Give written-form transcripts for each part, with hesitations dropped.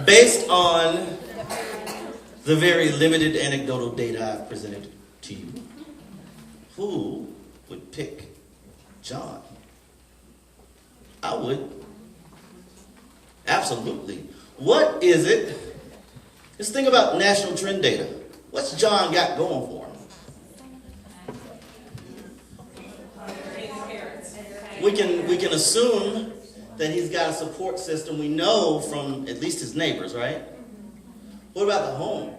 Based on the very limited anecdotal data I've presented to you, who would pick John? I would. Absolutely. What is it? Let's think about national trend data. What's John got going for him? We can assume that he's got a support system we know from at least his neighbors, right? What about the home?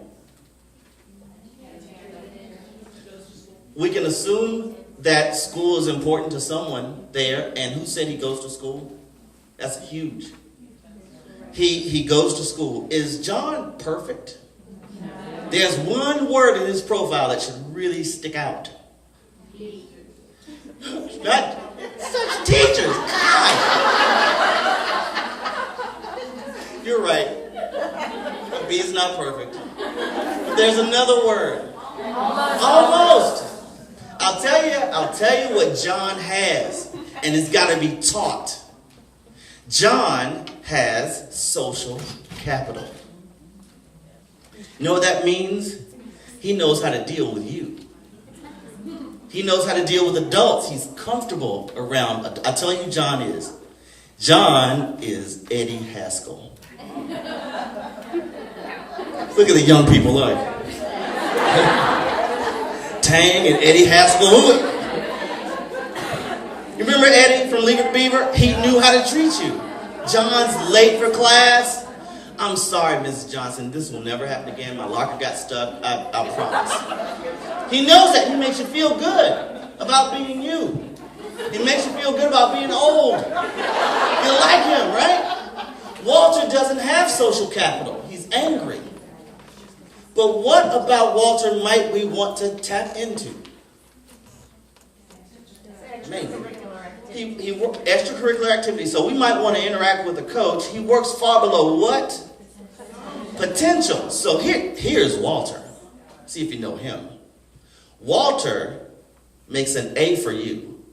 We can assume that school is important to someone there, and who said he goes to school? That's huge. He goes to school. Is John perfect? There's one word in his profile that should really stick out. Not such teachers. God. You're right. B is not perfect. But there's another word. Almost. I'll tell you what John has, and it's got to be taught. John has social capital. You know what that means? He knows how to deal with you. He knows how to deal with adults. He's comfortable around. I tell you, John is. John is Eddie Haskell. Look at the young people, look. Tang and Eddie Haskell. You remember Eddie from Leave It Beaver? He knew how to treat you. John's late for class. I'm sorry, Mrs. Johnson. This will never happen again. My locker got stuck. I promise. He knows that. He makes you feel good about being you. He makes you feel good about being old. You like him, right? Walter doesn't have social capital. He's angry. But what about Walter might we want to tap into? Maybe. He extracurricular activity. So we might want to interact with the coach. He works far below what? Potential. So here's Walter. See if you know him. Walter makes an A for you.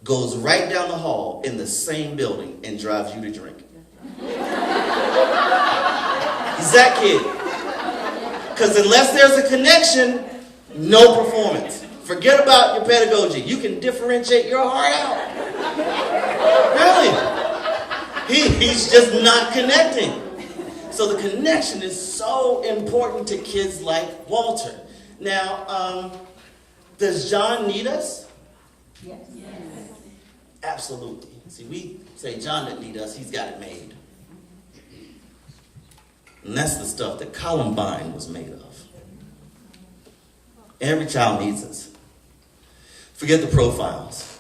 Goes right down the hall in the same building and drives you to drink. He's that kid. Because unless there's a connection, no performance. Forget about your pedagogy. You can differentiate your heart out. Really. He's just not connecting. So the connection is so important to kids like Walter. Now, does John need us? Yes. Absolutely. See, we say John didn't need us. He's got it made. And that's the stuff that Columbine was made of. Every child needs us. Forget the profiles.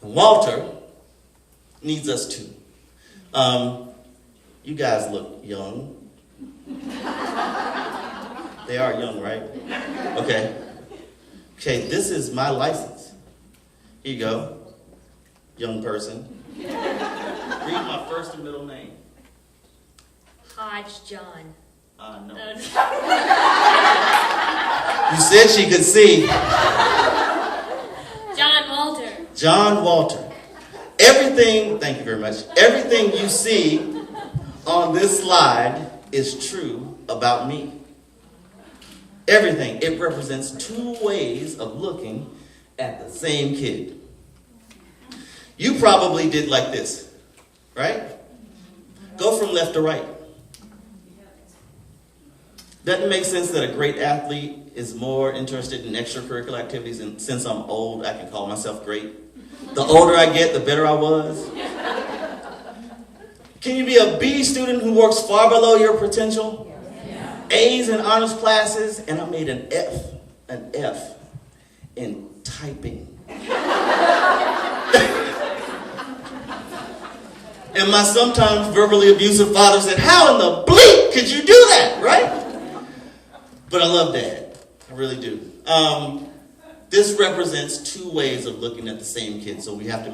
And Walter needs us too. You guys look young. They are young, right? Okay. Okay, this is my license. Here you go. Young person. Read my first and middle name. Hodge John. No. You said she could see. John Walter. John Walter. Everything, thank you very much. Everything you see on this slide is true about me. Everything. It represents two ways of looking at the same kid. You probably did like this, right? Go from left to right. Doesn't it make sense that a great athlete is more interested in extracurricular activities, and since I'm old, I can call myself great. The older I get, the better I was. Can you be a B student who works far below your potential? Yeah. A's in honors classes, and I made an F in typing. And my sometimes verbally abusive father said, how in the bleep could you do that, right? But I love Dad. I really do. This represents two ways of looking at the same kid, so we have to